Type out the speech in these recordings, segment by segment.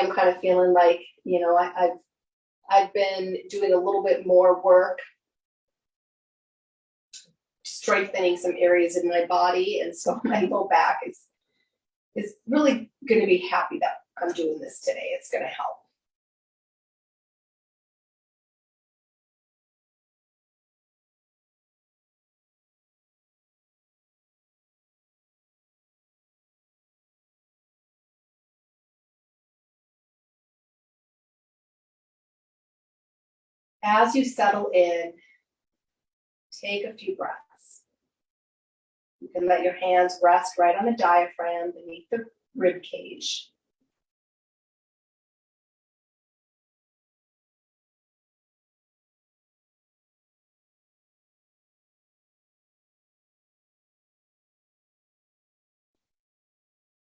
I'm kind of feeling like, I've been doing a little bit more work strengthening some areas in my body, and so my low back is really going to be happy that I'm doing this today. It's going to help. As you settle in, take a few breaths. You can let your hands rest right on the diaphragm beneath the rib cage.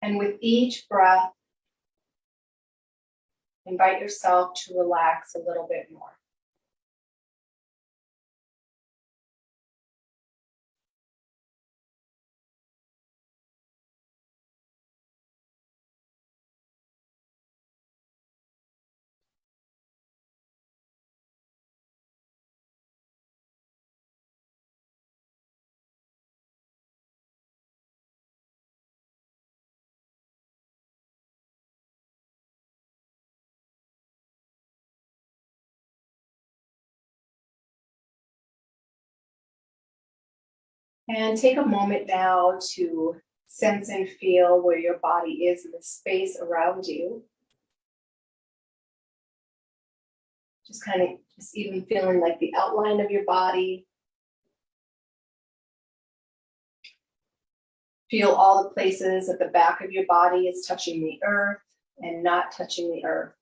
And with each breath, invite yourself to relax a little bit more. And take a moment now to sense and feel where your body is in the space around you. Just even feeling like the outline of your body. Feel all the places at the back of your body is touching the earth and not touching the earth.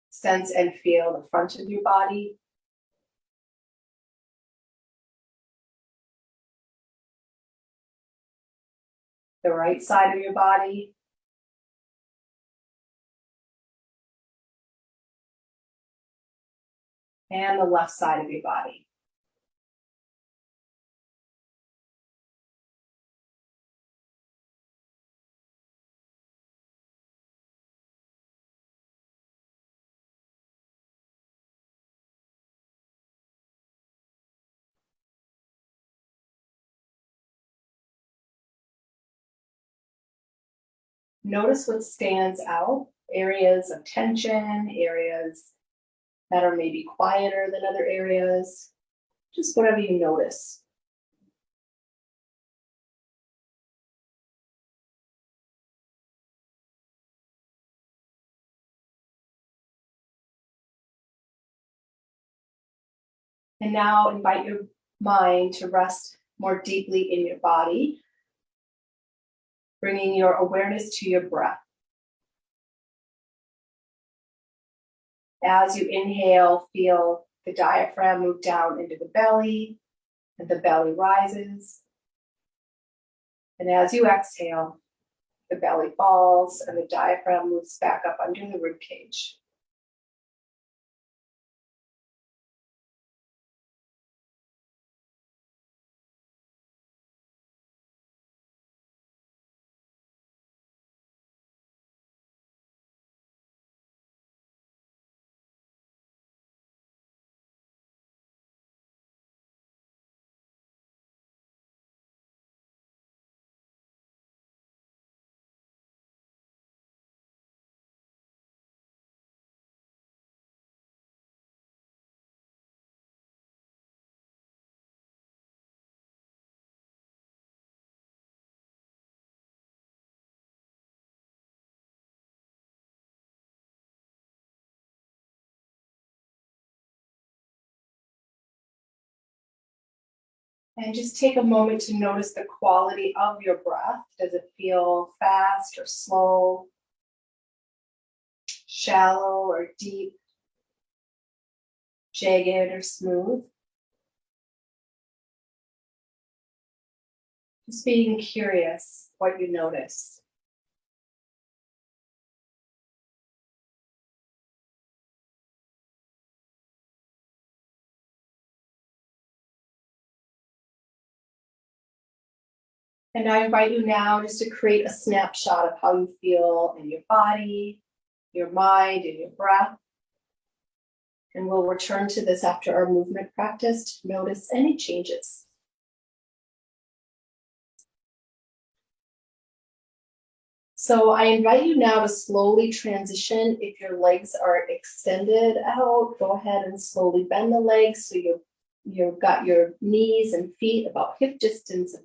Sense and feel the front of your body. The right side of your body. And the left side of your body. Notice what stands out, areas of tension, areas that are maybe quieter than other areas, just whatever you notice. And now invite your mind to rest more deeply in your body, bringing your awareness to your breath. As you inhale, feel the diaphragm move down into the belly, and the belly rises. And as you exhale, the belly falls and the diaphragm moves back up under the rib cage. And just take a moment to notice the quality of your breath. Does it feel fast or slow, shallow or deep, jagged or smooth? Just being curious what you notice. And I invite you now just to create a snapshot of how you feel in your body, your mind, and your breath. And we'll return to this after our movement practice to notice any changes. So I invite you now to slowly transition. If your legs are extended out, go ahead and slowly bend the legs so you've got your knees and feet about hip distance apart.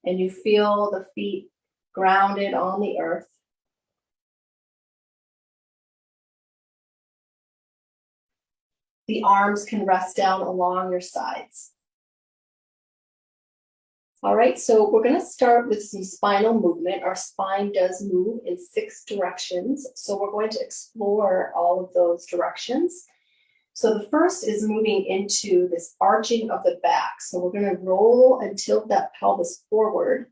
And you feel the feet grounded on the earth. The arms can rest down along your sides. All right, so we're going to start with some spinal movement. Our spine does move in 6 directions, so we're going to explore all of those directions. So the first is moving into this arching of the back. So we're going to roll and tilt that pelvis forward,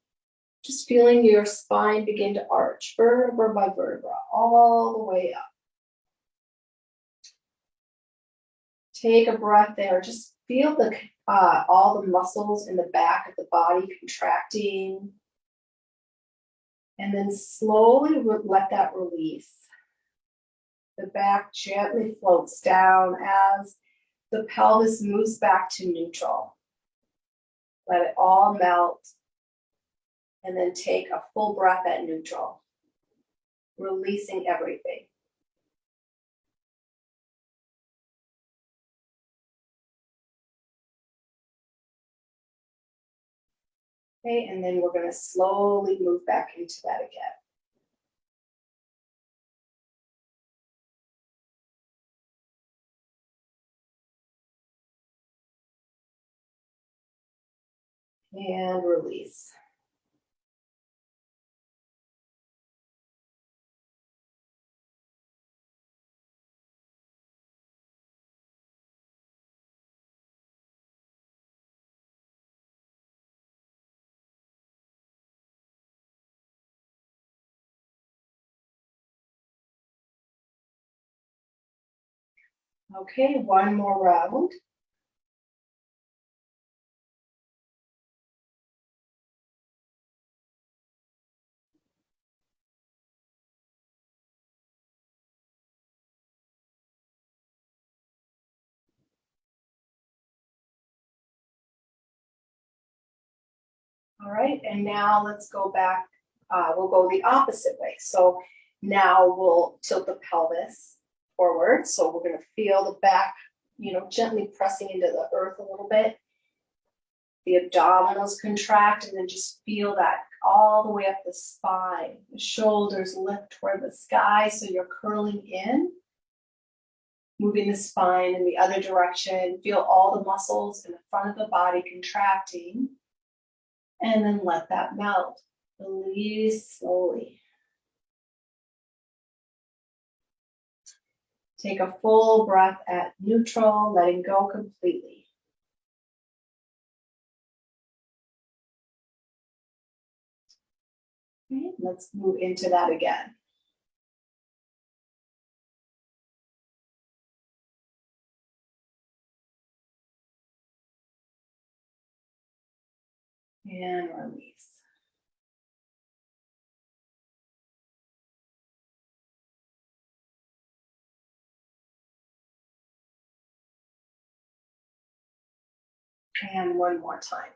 just feeling your spine begin to arch, vertebra by vertebra, all the way up. Take a breath there. Just feel all the muscles in the back of the body contracting. And then slowly let that release. The back gently floats down as the pelvis moves back to neutral. Let it all melt. And then take a full breath at neutral, releasing everything. Okay, and then we're going to slowly move back into that again. And release. Okay, one more round. All right, and now let's go back. We'll go the opposite way. So now we'll tilt the pelvis forward. So we're going to feel the back, gently pressing into the earth a little bit. The abdominals contract, and then just feel that all the way up the spine. The shoulders lift toward the sky, so you're curling in, moving the spine in the other direction. Feel all the muscles in the front of the body contracting, and then let that melt. Release slowly. Take a full breath at neutral, letting go completely. Okay, let's move into that again. And release. And one more time.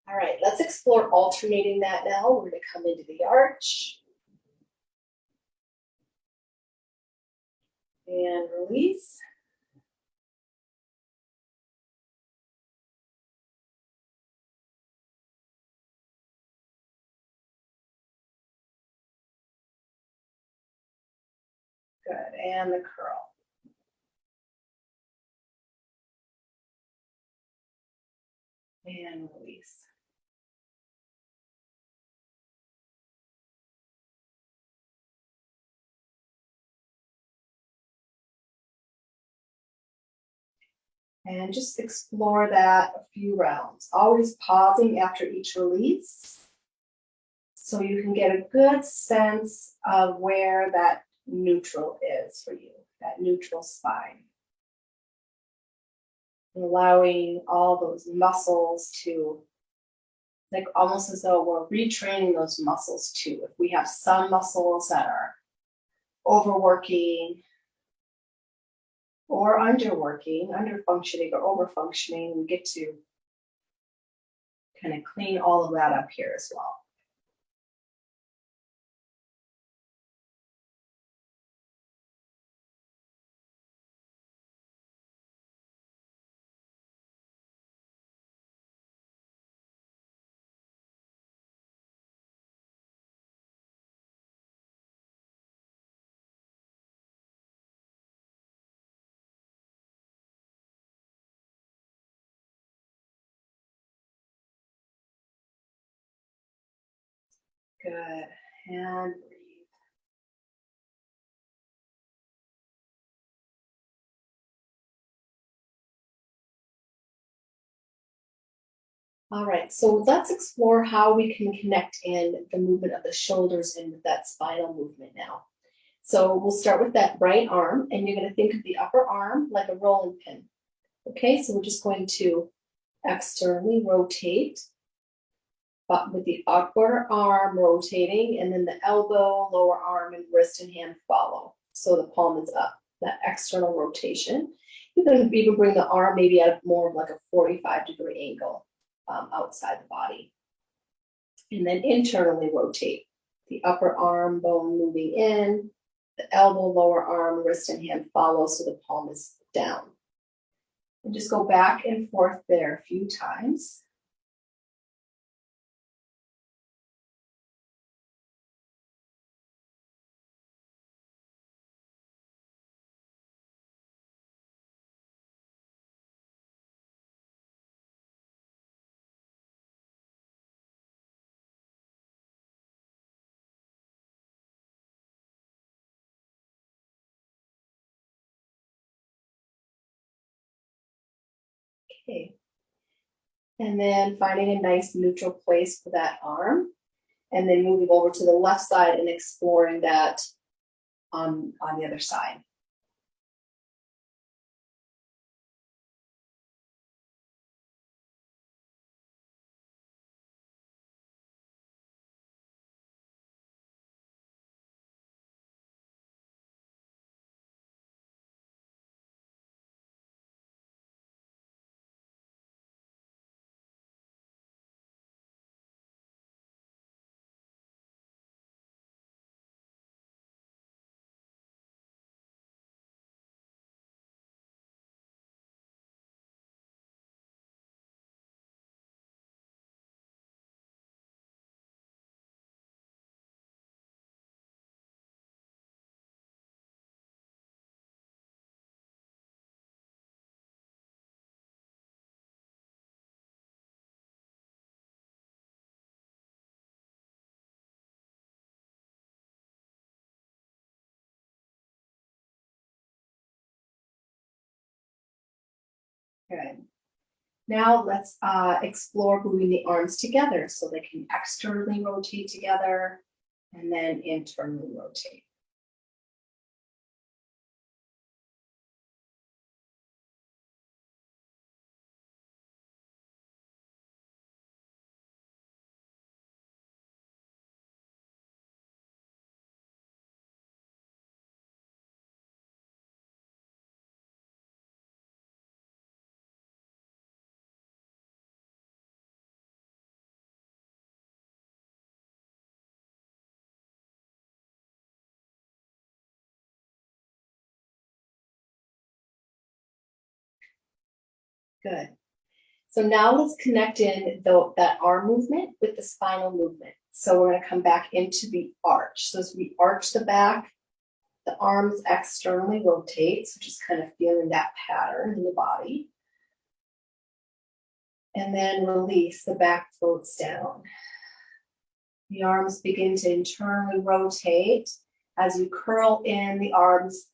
All right, let's explore alternating that now. We're going to come into the arch. And release. Good, and the curl. And release. And just explore that a few rounds. Always pausing after each release. So you can get a good sense of where that neutral is for you, that neutral spine. And allowing all those muscles to, like almost as though we're retraining those muscles too. If we have some muscles that are overworking or underworking, underfunctioning or overfunctioning, we get to kind of clean all of that up here as well. Good. And breathe. All right, so let's explore how we can connect in the movement of the shoulders and with that spinal movement now. So we'll start with that right arm, and you're going to think of the upper arm like a rolling pin. Okay, so we're just going to externally rotate, but with the upper arm rotating, and then the elbow, lower arm, and wrist and hand follow. So the palm is up, that external rotation. You can even bring the arm maybe at more of like a 45-degree angle outside the body. And then internally rotate. The upper arm bone moving in, the elbow, lower arm, wrist, and hand follow so the palm is down. And just go back and forth there a few times. Okay. And then finding a nice neutral place for that arm. And then moving over to the left side and exploring that on the other side. Good. Now let's explore moving the arms together so they can externally rotate together and then internally rotate. Good. So now let's connect in that arm movement with the spinal movement. So we're going to come back into the arch. So as we arch the back, the arms externally rotate. So just kind of feeling that pattern in the body. And then release, the back floats down. The arms begin to internally rotate. As you curl in, the arms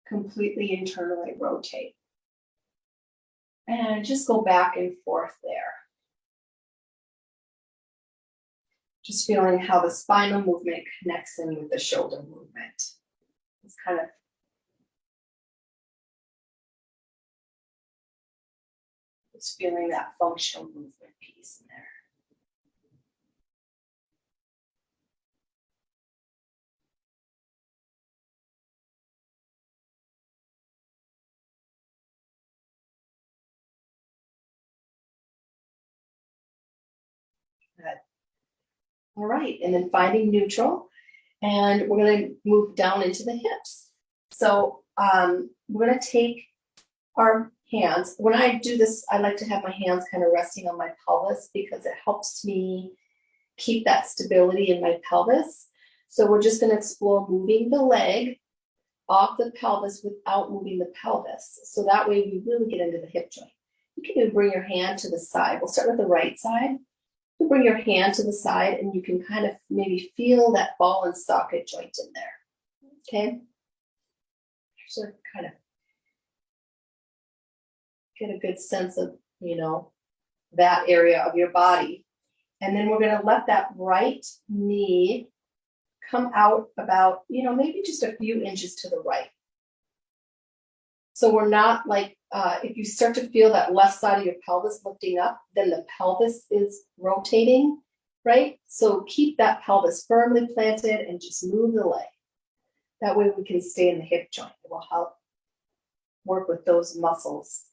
completely internally rotate. And just go back and forth there. Just feeling how the spinal movement connects in with the shoulder movement. It's kind of just feeling that functional movement piece in there. Good. All right, and then finding neutral, and we're going to move down into the hips. So we're going to take our hands. When I do this, I like to have my hands kind of resting on my pelvis because it helps me keep that stability in my pelvis. So we're just going to explore moving the leg off the pelvis without moving the pelvis. So that way we really get into the hip joint. You can even bring your hand to the side. We'll start with the right side. You bring your hand to the side and you can kind of maybe feel that ball and socket joint in there. Okay? So kind of get a good sense of, that area of your body. And then we're going to let that right knee come out about, maybe just a few inches to the right. So we're not like, if you start to feel that left side of your pelvis lifting up, then the pelvis is rotating, right? So keep that pelvis firmly planted and just move the leg. That way we can stay in the hip joint. It will help work with those muscles.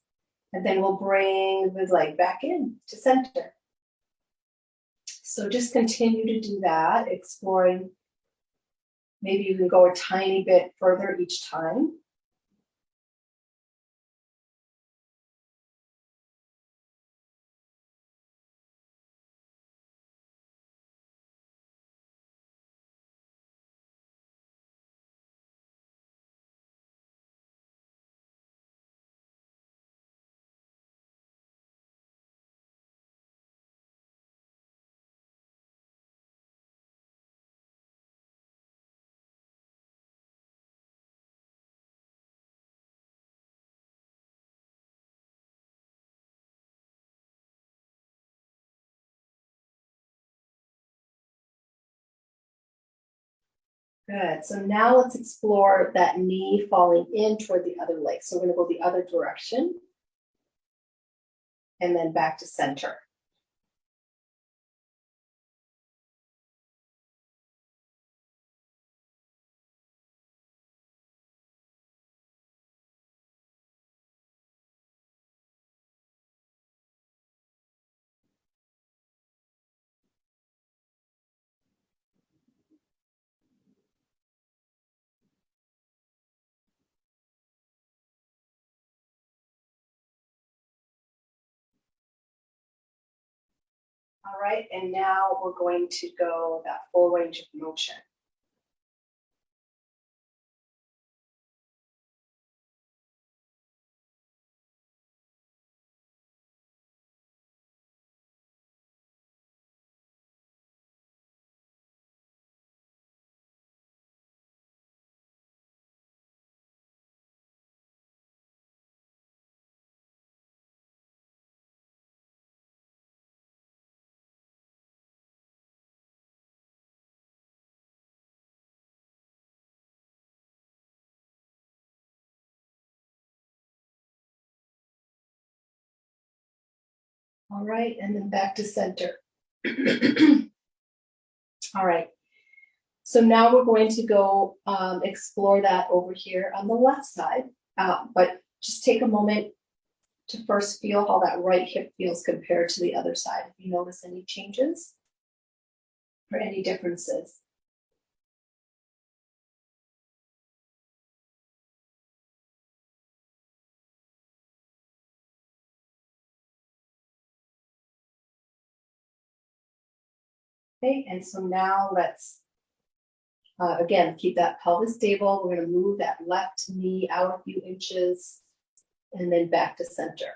And then we'll bring the leg back in to center. So just continue to do that, exploring. Maybe you can go a tiny bit further each time. Good. So now let's explore that knee falling in toward the other leg. So we're going to go the other direction and then back to center. All right, and now we're going to go that full range of motion. All right, and then back to center. All right, so now we're going to go explore that over here on the left side, but just take a moment to first feel how that right hip feels compared to the other side. If you notice any changes or any differences. Okay, and so now let's, again, keep that pelvis stable. We're going to move that left knee out a few inches and then back to center.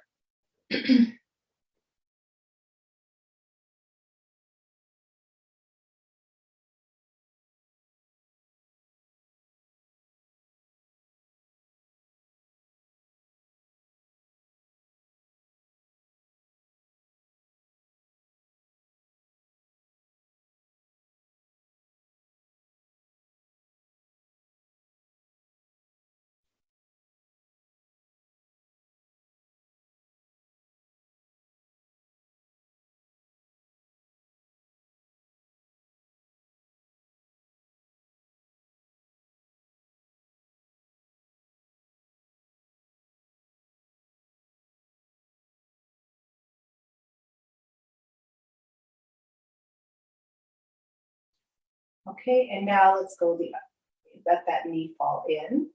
Okay, and now let's go let that knee fall in.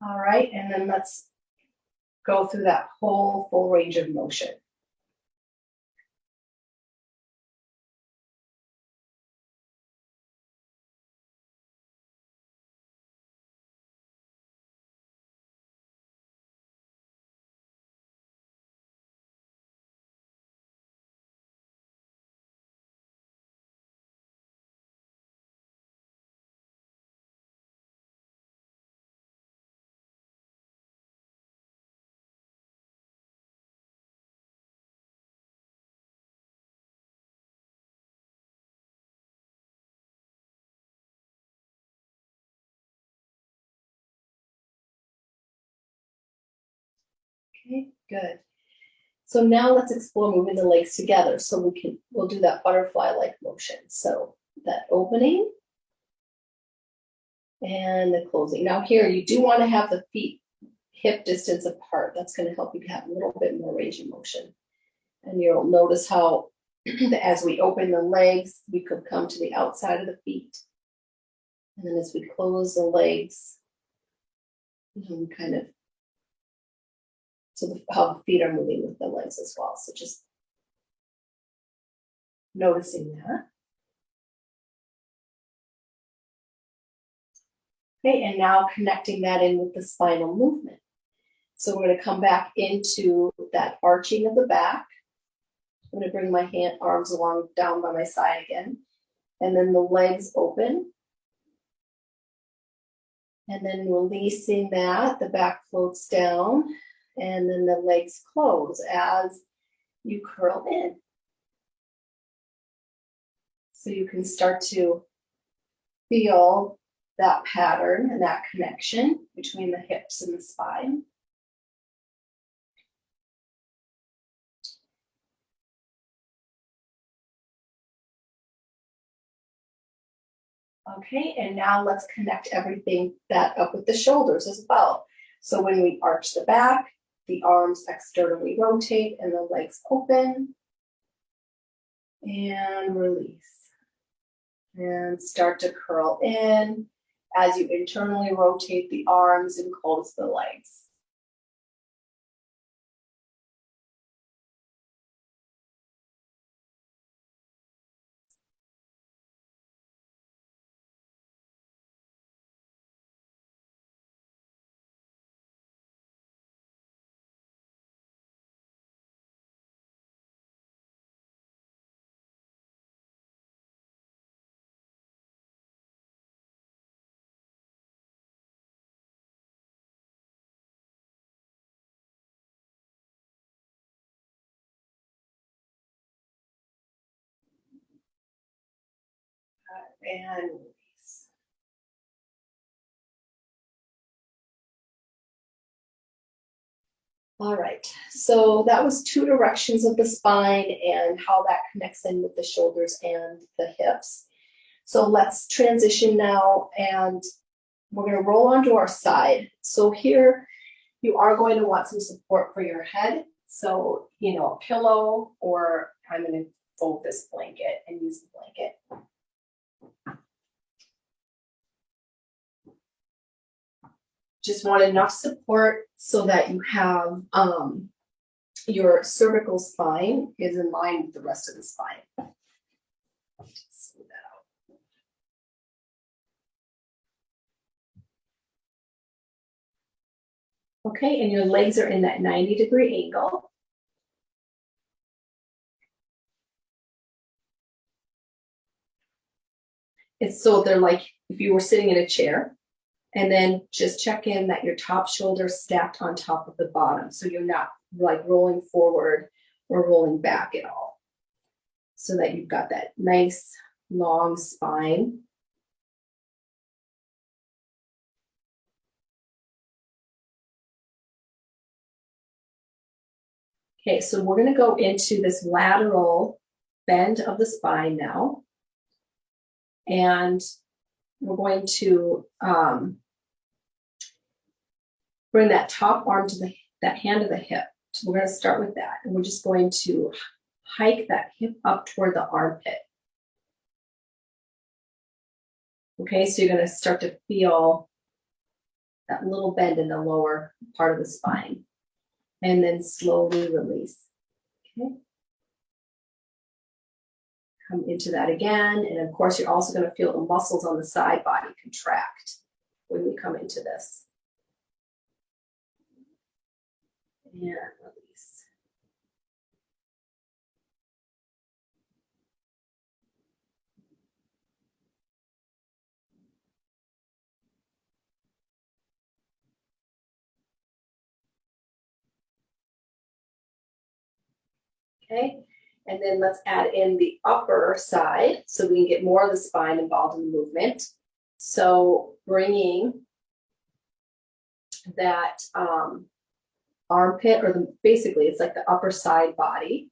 All right, and then let's go through that whole full range of motion. Okay, good. So now let's explore moving the legs together. So we'll do that butterfly-like motion. So that opening and the closing. Now here, you do want to have the feet hip distance apart. That's going to help you have a little bit more range of motion. And you'll notice how as we open the legs, we could come to the outside of the feet. And then as we close the legs, we kind of, how the feet are moving with the legs as well. So just noticing that. Okay, and now connecting that in with the spinal movement. So we're going to come back into that arching of the back. I'm going to bring my arms along down by my side again. And then the legs open. And then releasing that, the back floats down. And then the legs close as you curl in. So you can start to feel that pattern and that connection between the hips and the spine. Okay, and now let's connect everything that up with the shoulders as well. So when we arch the back, the arms externally rotate and the legs open. And release. And start to curl in as you internally rotate the arms and close the legs. And release. All right, so that was two directions of the spine and how that connects in with the shoulders and the hips. So let's transition now, and we're going to roll onto our side. So here you are going to want some support for your head. So, a pillow, or I'm going to fold this blanket and use the blanket. Just want enough support so that you have your cervical spine is in line with the rest of the spine. Smooth that out. Okay, and your legs are in that 90-degree angle. It's so they're like if you were sitting in a chair. And then just check in that your top shoulder is stacked on top of the bottom. So you're not like rolling forward or rolling back at all. So that you've got that nice long spine. Okay, so we're going to go into this lateral bend of the spine now. And we're going to bring that top arm to that hand to the hip. So we're going to start with that. And we're just going to hike that hip up toward the armpit. Okay, so you're going to start to feel that little bend in the lower part of the spine. And then slowly release. Okay. Come into that again. And of course, you're also going to feel the muscles on the side body contract when we come into this. And release. Okay, and then let's add in the upper side so we can get more of the spine involved in the movement. So bringing that armpit, or basically it's like the upper side body.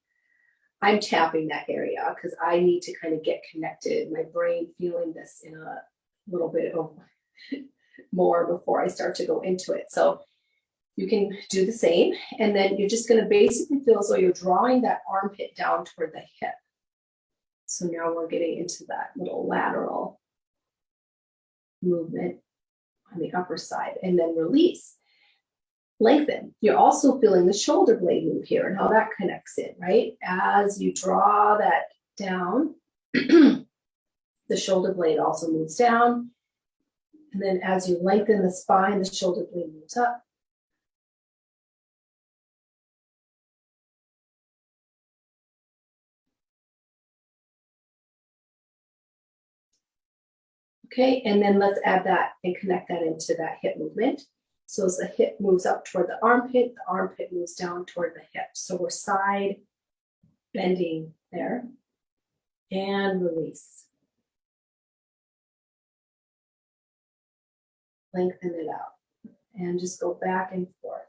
I'm tapping that area because I need to kind of get connected. My brain feeling this in a little bit of more before I start to go into it. So you can do the same, and then you're just going to basically feel as though you're drawing that armpit down toward the hip. So now we're getting into that little lateral movement on the upper side, and then release. Lengthen. You're also feeling the shoulder blade move here and how that connects in, right? As you draw that down, the shoulder blade also moves down. And then as you lengthen the spine, the shoulder blade moves up. Okay, and then let's add that and connect that into that hip movement. So as the hip moves up toward the armpit moves down toward the hip. So we're side bending there. And release. Lengthen it out. And just go back and forth.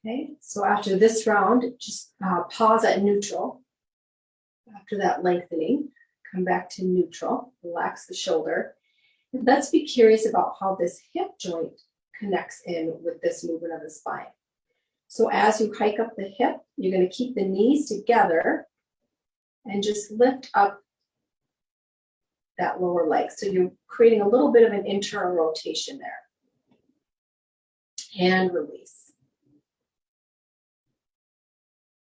Okay, so after this round, just pause at neutral. After that lengthening, come back to neutral, relax the shoulder. And let's be curious about how this hip joint connects in with this movement of the spine. So as you hike up the hip, you're going to keep the knees together and just lift up that lower leg. So you're creating a little bit of an internal rotation there. And release.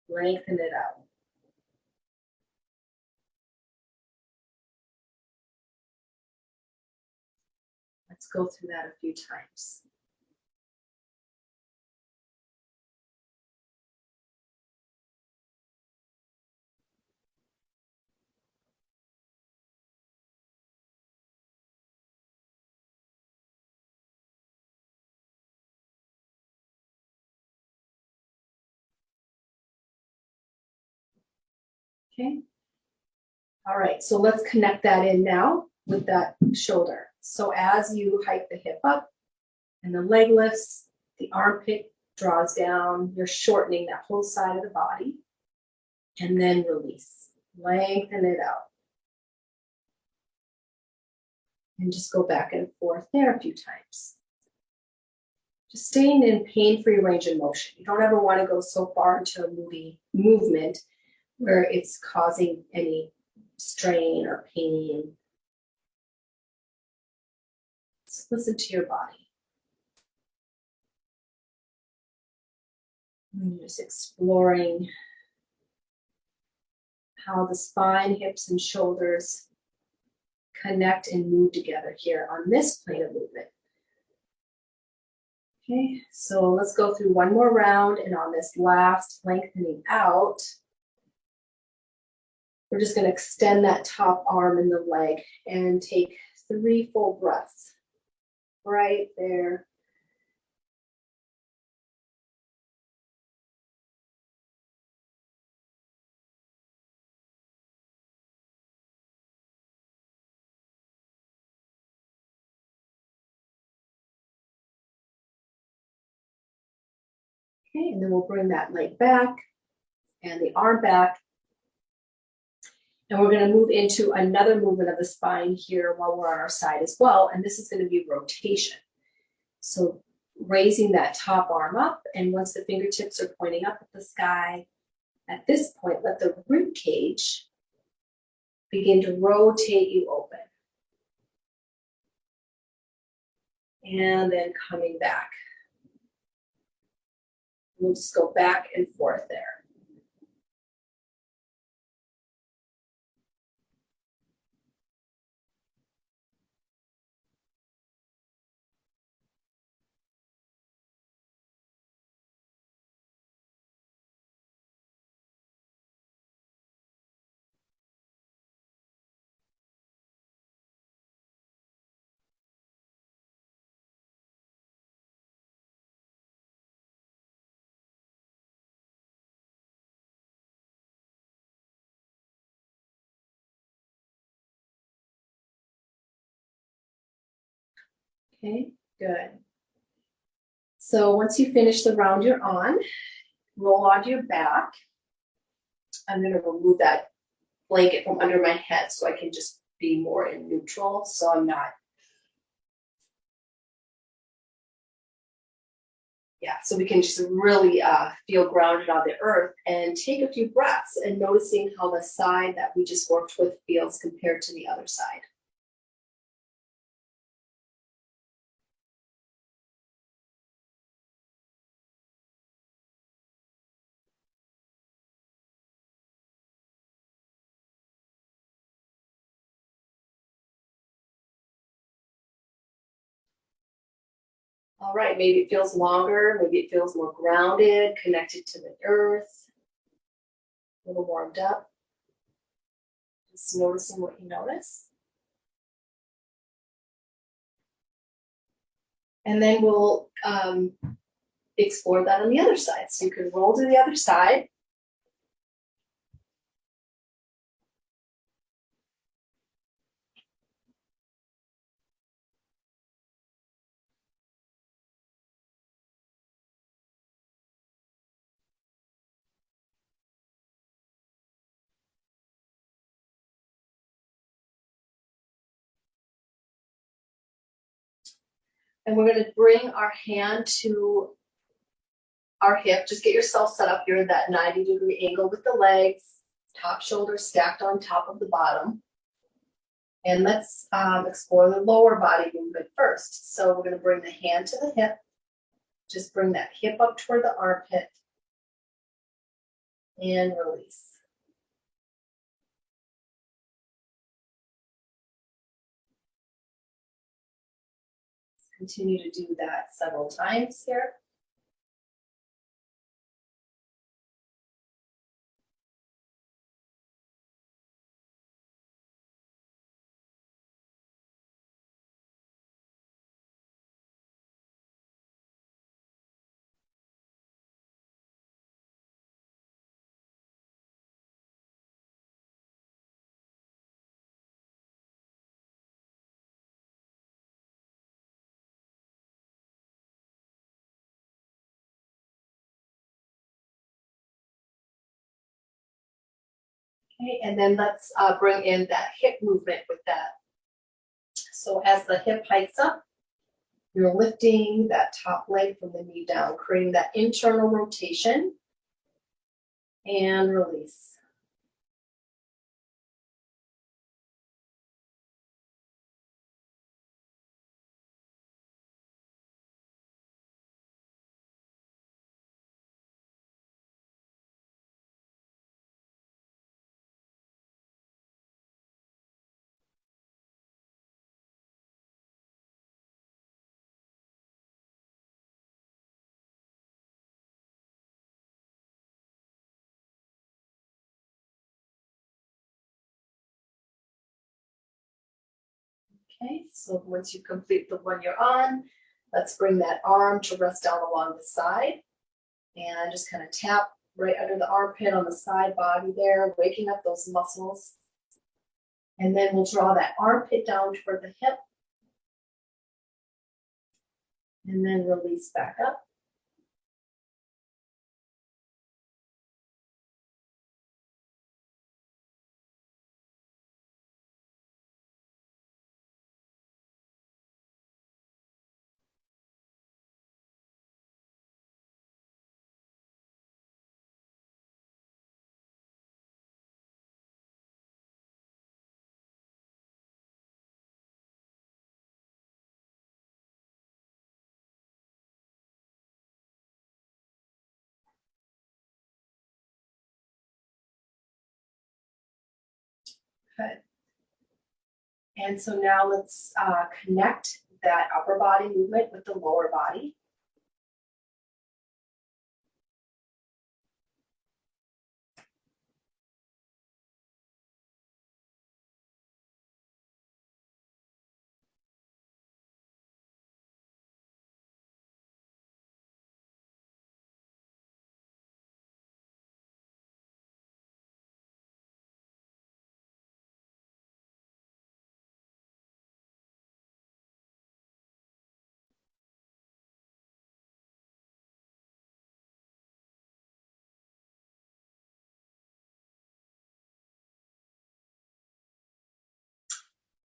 Lengthen it out. Let's go through that a few times. Okay. All right, so let's connect that in now with that shoulder. So as you hike the hip up and the leg lifts, the armpit draws down, you're shortening that whole side of the body, and then release. Lengthen it out. And just go back and forth there a few times. Just staying in pain-free range of motion. You don't ever want to go so far into a movement where it's causing any strain or pain. Just listen to your body. And just exploring how the spine, hips, and shoulders connect and move together here on this plane of movement. Okay, so let's go through one more round, and on this last lengthening out, we're just going to extend that top arm and the leg and take 3 full breaths right there. Okay, and then we'll bring that leg back and the arm back. And we're going to move into another movement of the spine here while we're on our side as well. And this is going to be rotation. So raising that top arm up, and once the fingertips are pointing up at the sky, at this point, let the rib cage begin to rotate you open. And then coming back. We'll just go back and forth there. Okay, good. So once you finish the round you're on, roll onto your back. I'm going to remove that blanket from under my head so I can just be more in neutral, so I'm not. Yeah, so we can just really feel grounded on the earth and take a few breaths and noticing how the side that we just worked with feels compared to the other side. All right, maybe it feels longer, maybe it feels more grounded, connected to the earth, a little warmed up. Just noticing what you notice. And then we'll explore that on the other side. So you can roll to the other side. And we're going to bring our hand to our hip. Just get yourself set up. You're in that 90-degree angle with the legs, top shoulder stacked on top of the bottom. And let's explore the lower body movement first. So we're going to bring the hand to the hip. Just bring that hip up toward the armpit. And release. Continue to do that several times here. Okay, and then let's bring in that hip movement with that. So as the hip hikes up, you're lifting that top leg from the knee down, creating that internal rotation and release. Okay, so once you complete the one you're on, let's bring that arm to rest down along the side and just kind of tap right under the armpit on the side body there, waking up those muscles. And then we'll draw that armpit down toward the hip and then release back up. Good. And so now let's connect that upper body movement with the lower body.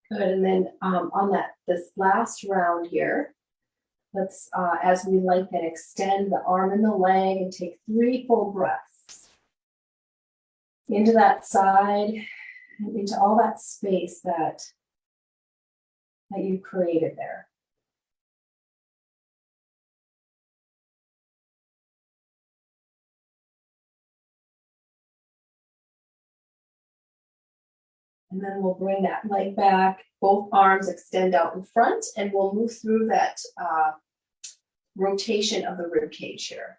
Good, and then on this last round here, let's, as we lengthen, extend the arm and the leg and take 3 full breaths into that side and into all that space that you created there. And then we'll bring that leg back, both arms extend out in front, and we'll move through that rotation of the rib cage here.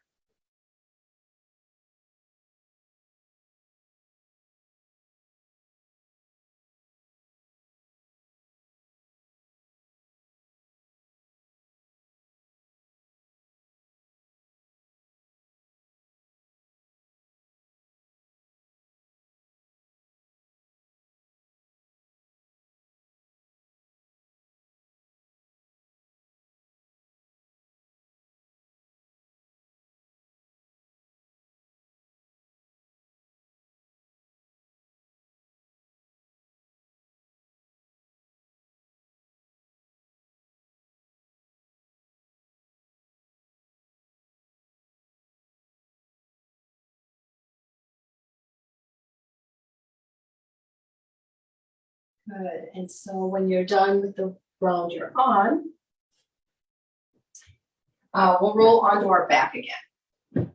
Good, and so when you're done with the round you're on, we'll roll onto our back again.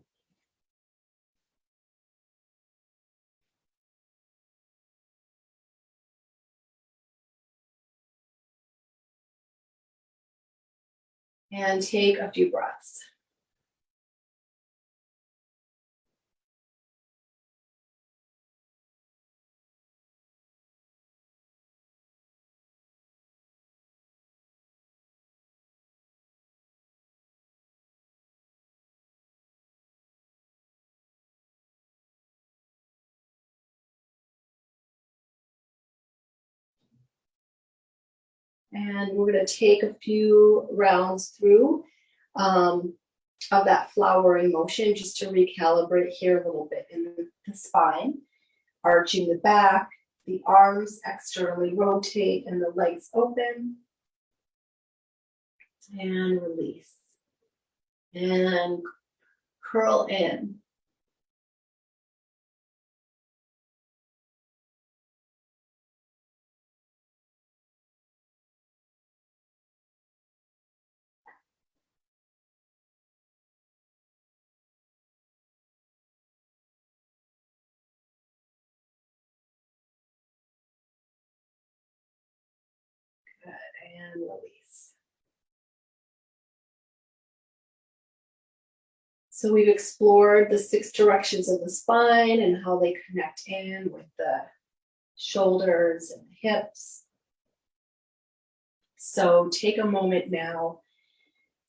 And take a few breaths. And we're going to take a few rounds through of that flowering motion just to recalibrate here a little bit in the spine, arching the back, the arms externally rotate and the legs open, and release, and curl in. And release. So we've explored the 6 directions of the spine and how they connect in with the shoulders and the hips. So take a moment now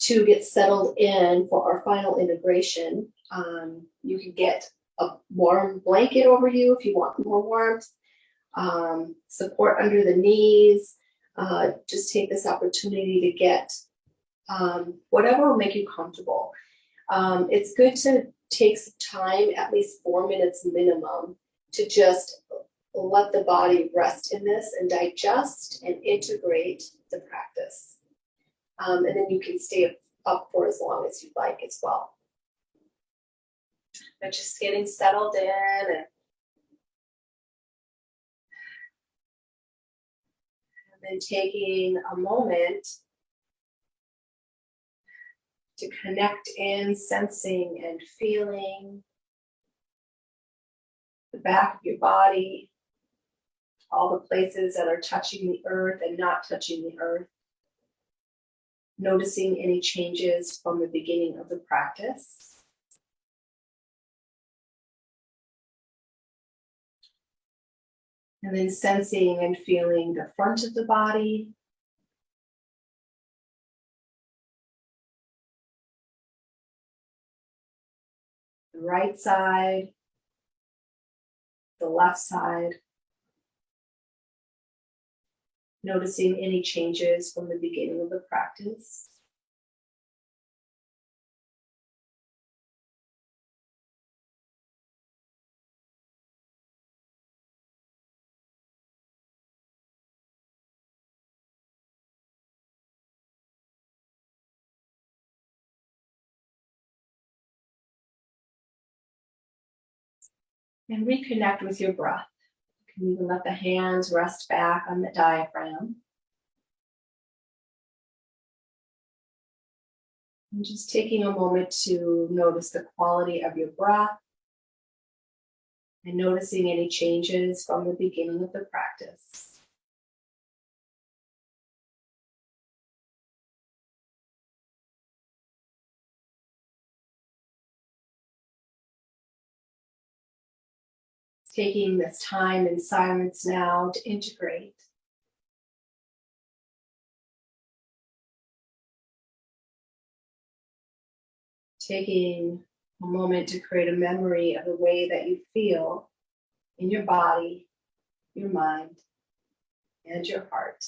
to get settled in for our final integration. You can get a warm blanket over you if you want more warmth. Support under the knees. Just take this opportunity to get whatever will make you comfortable. It's good to take some time, at least 4 minutes minimum, to just let the body rest in this and digest and integrate the practice. And then you can stay up for as long as you'd like as well. But just getting settled in and then taking a moment to connect in, sensing and feeling the back of your body, all the places that are touching the earth and not touching the earth. Noticing any changes from the beginning of the practice. And then sensing and feeling the front of the body. The right side. The left side. Noticing any changes from the beginning of the practice. And reconnect with your breath. You can even let the hands rest back on the diaphragm. And just taking a moment to notice the quality of your breath and noticing any changes from the beginning of the practice. Taking this time in silence now to integrate. Taking a moment to create a memory of the way that you feel in your body, your mind, and your heart.